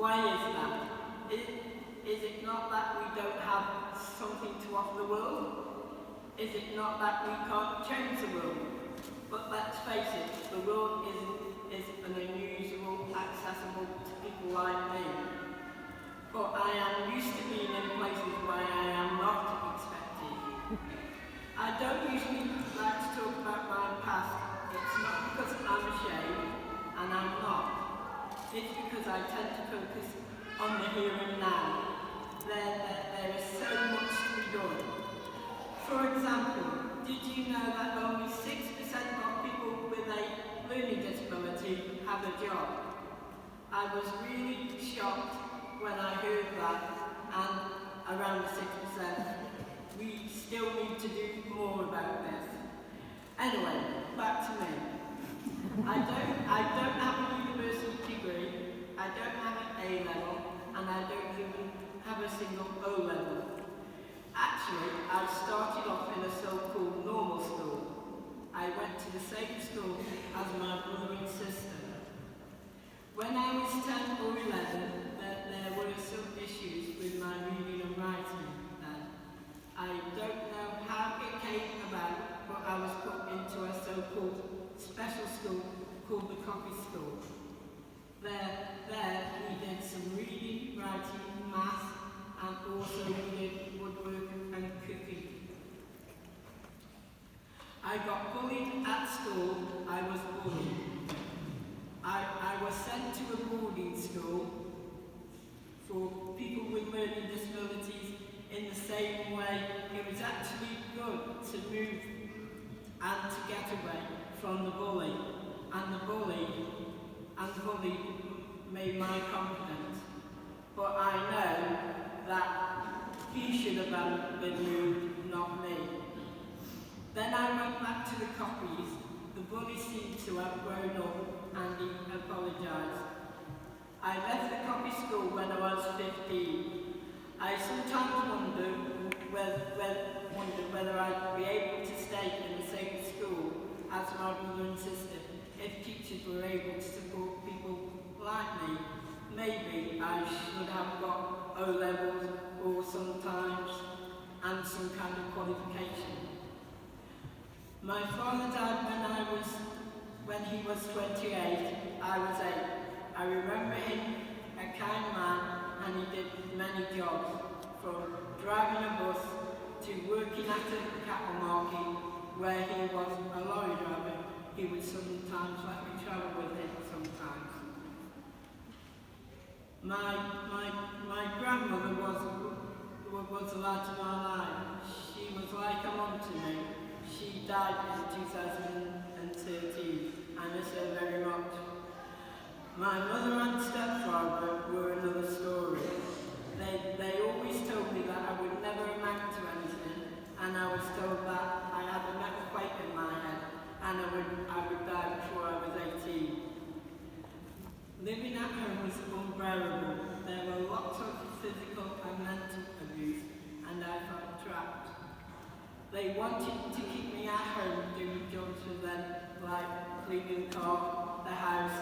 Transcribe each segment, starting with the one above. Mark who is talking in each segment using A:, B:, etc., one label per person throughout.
A: Why is that? Is it not that we don't have something to offer the world? Is it not that we can't change the world? But let's face it, the world is an unusual, accessible to people like me. But I am used to being in places where I am not expected. I don't usually like to talk about my past. It's not because I'm ashamed, and I'm not. It's because I tend to focus on the here and now. There is so much to be done. For example, did you know that only 6% of people with a learning disability have a job? I was really shocked when I heard that, and around 6%. We still need to do more about this. Anyway, back to me. I don't have a university degree, I don't have an A level, and I don't even have a single O level. Actually, I started off in a so-called normal school. I went to the same school as my brother and sister. When I was 10 or 11, there were some issues with my reading and writing then. I don't know how it came about, but I was put into a so-called special school called the Coffee School. There we did some reading, writing, maths, and also we did woodwork and cooking. I got bullied at school. I was bullied. I was sent to a boarding school for people with learning disabilities in the same way. It was actually good to move and to get away from the bully. And the bully made my confidence. But I know that he should have been moved, not me. Then I went back to the copies. The bully seemed to have grown up and he apologised. I left the copy school when I was 15. I sometimes wonder whether I'd be able to stay in the same school as my brother and sister if teachers were able to support people like me. Maybe I should have got O levels or sometimes and some kind of qualification. My father died when he was 28. I was 8. I remember him a kind man, and he did many jobs, from driving a bus to working at a cattle market where he was a lorry driver. He would sometimes let me travel with him sometimes. My grandmother was the light of my life. She was like a mum to me. She died in 2013. I miss her very much. My mother and stepfather were another story. They always told me that I would never amount to anything, and I was told that I had a metal plate in my head, and I would die before I was 18. Living at home was unbearable. There were lots of physical and mental abuse, and I felt trapped. They wanted to keep me at home doing jobs for them, like cleaning the car, the house,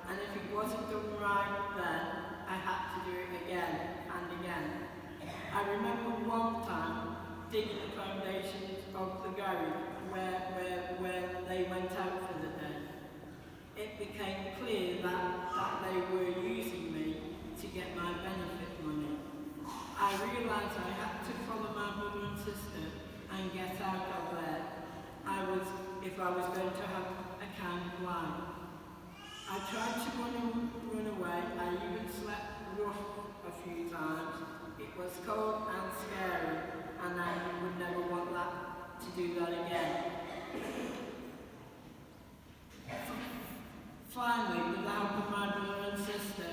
A: and if it wasn't done right then, I had to do it again and again. I remember one time digging the foundations of the garage where they went out for the day. It became clear that they were using me to get my benefit money. I realised I had to follow my brother and sister and get out of there. If I was going to have a kind of life. I tried to run away. I even slept rough a few times. It was cold and scary, and I would never want to do that again. Finally, with the help of my brother and sister,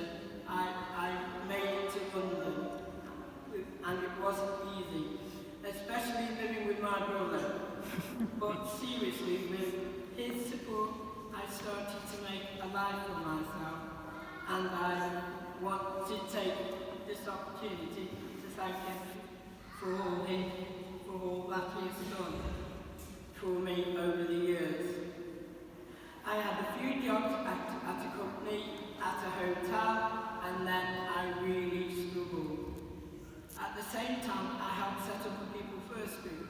A: I made it to London, and it wasn't easy, especially living with my brother. But seriously, with his support, I started to make a life for myself, and I want to take this opportunity to thank him for all that he has done for me over the years. I had a few jobs at a company, at a hotel, and and then I really struggled. At the same time, I helped set up a People First group.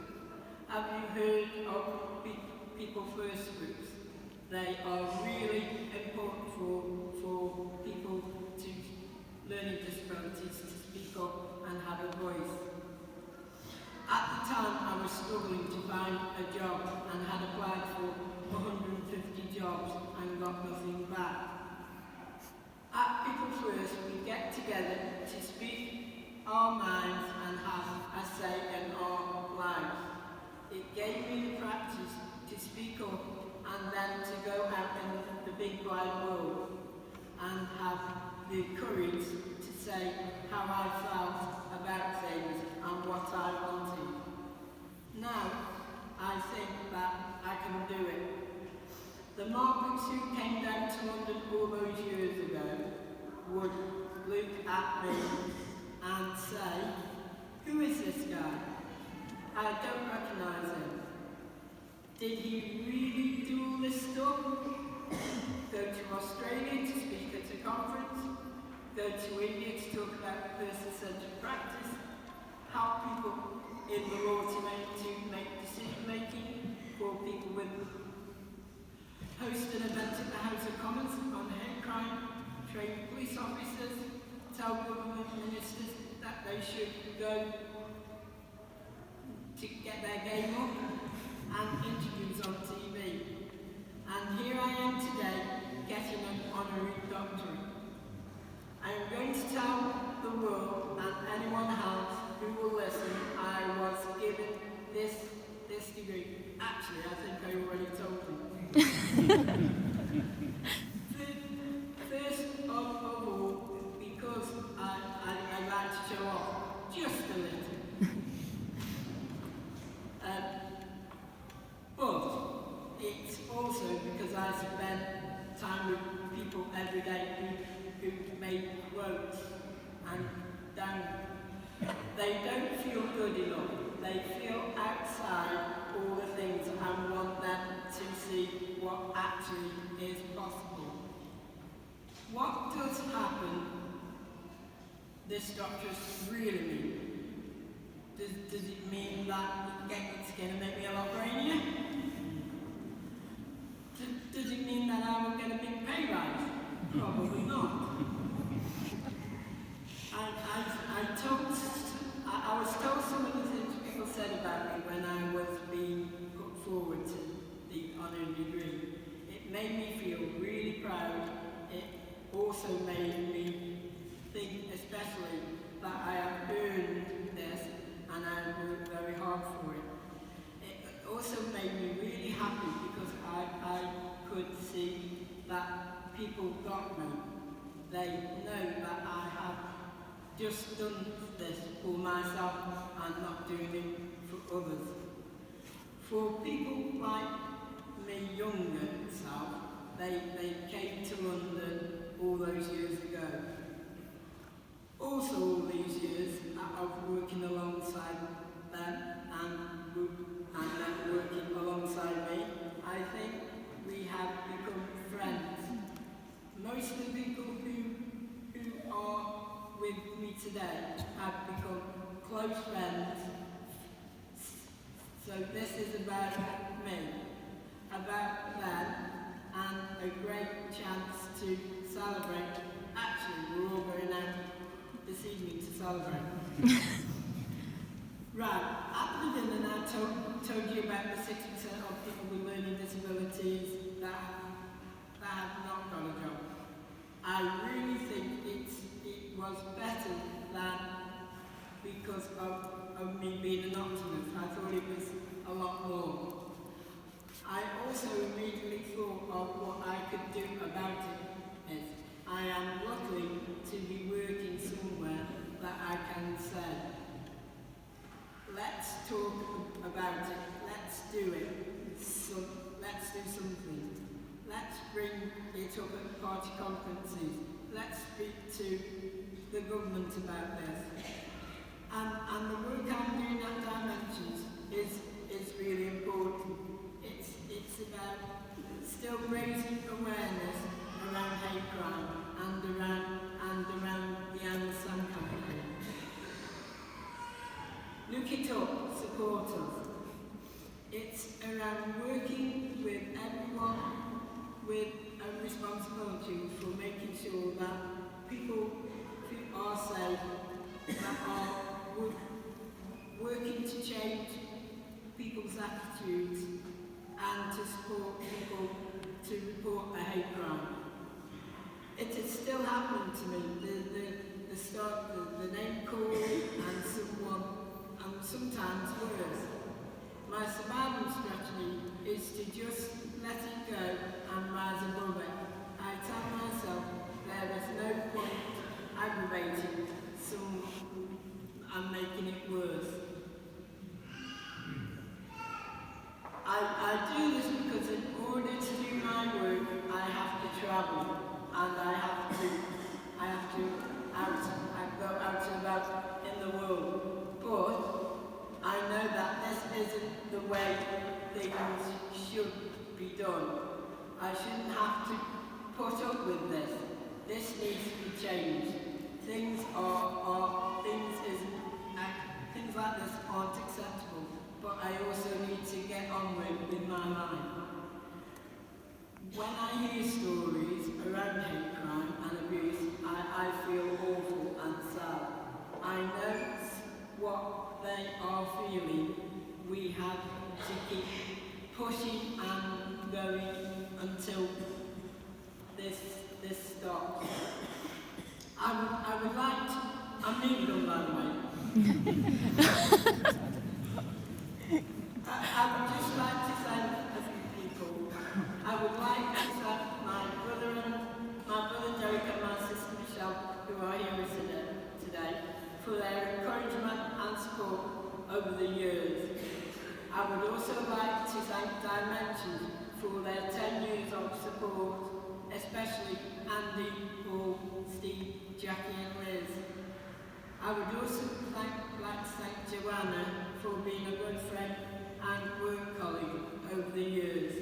A: Have you heard of People First groups? They are really important for people to learning disabilities to speak up and have a voice. At the time, I was struggling to find a job and had applied for 150 jobs and got nothing back. At People First, we get together to speak our minds and have a say in our lives. It gave me the practice to speak up and then to go out in the big wide world and have the courage to say how I felt about things and what I wanted. Now, I think that I can do it. The Margaret's who came down to London all those years ago would look at me and say, "Who is this guy? I don't recognise him. Did he really do all this stuff? Go to Australia to speak at a conference, go to India to talk about person-centred practice, help people in the law to make decision-making for people with, host an event at the House of Commons on hate crime, train police officers, tell government ministers that they should go to get their game up, and interviews on TV. And here I am today, getting an honorary doctorate. I am going to tell the world and anyone else who will listen I was given this degree. Actually, I think I already told you. First of all, because I like to show off just a little. But it's also because I spend time with people every day who make quotes and they don't feel good enough. They feel outside all the things and want them to see what actually is possible. What does happen, this doctorate really mean? Does it mean that it's going to make me a lot brainier? Does it mean that I will get a big pay rise? Probably not. I was told some of the things people said about me when I was being put forward to the honorary degree. It made me feel really proud. It also made me think especially that I have earned this and I worked very hard for it. It also made me really happy because I could see that people got me. They know that I have just done this for myself and not doing it for others. For people like me younger self, they came to London all those years ago. Also all these years of working alongside them and them working alongside me, I think we have become friends. Most of the people who are with me today have become close friends. So this is about me, about them, and a great chance to celebrate. Actually, we're all going out this evening to celebrate. Right, at the beginning I told you about the 60% of people with learning disabilities that have not got a job. I really think it was better than because of me being an optimist. I thought it was a lot more. I also immediately thought of what I could do about it. I am lucky to be working somewhere that I can say, let's talk about it, let's do it, so let's do something. Let's bring it up at party conferences. Let's speak to the government about this. And the work I'm doing at Dimensions is really important. It's about still raising awareness around hate crime and around happened to me. The name call and sometimes worse. My survival strategy is to just let it go and rise above it. I tell myself there is no point aggravating some and making it worse. I do this because in order to do my work, I have to travel and I go out and about in the world. But I know that this isn't the way things should be done. I shouldn't have to put up with this. This needs to be changed. Things like this aren't acceptable, but I also need to get on with my life. When I hear stories around hate crime and abuse, I feel awful and sad. I know what they are feeling. We have to keep pushing and going until this stops. I would like to, I'm nearly done by the way. I would just like to thank a few people. I would like to thank my brother Derek and my sister Michelle, who are here today, for their encouragement and support over the years. I would also like to thank Dimensions for their 10 years of support, especially Andy, Paul, Steve, Jackie and Liz. I would also like to thank Joanna for being a good friend and work colleague over the years.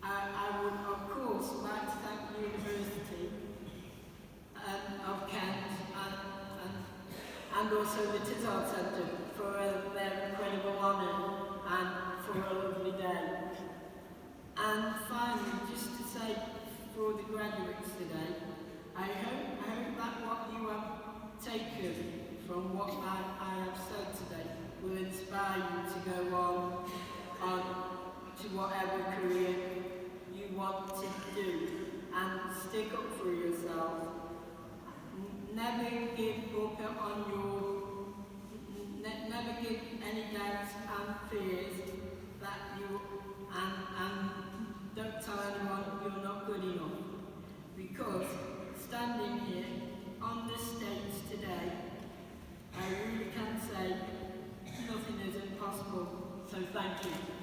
A: I would of course like to thank the University of Kent and also the Tizard Centre for their incredible honour and for a lovely day. And finally, just to say for the graduates today, I hope that what you have taken from what I have said today will inspire you to go on to whatever career you want to do and stick up for yourself. Never give up on never give any doubts and fears that and don't tell anyone you're not good enough. Because standing here on this stage today, I really can say nothing is impossible. So thank you.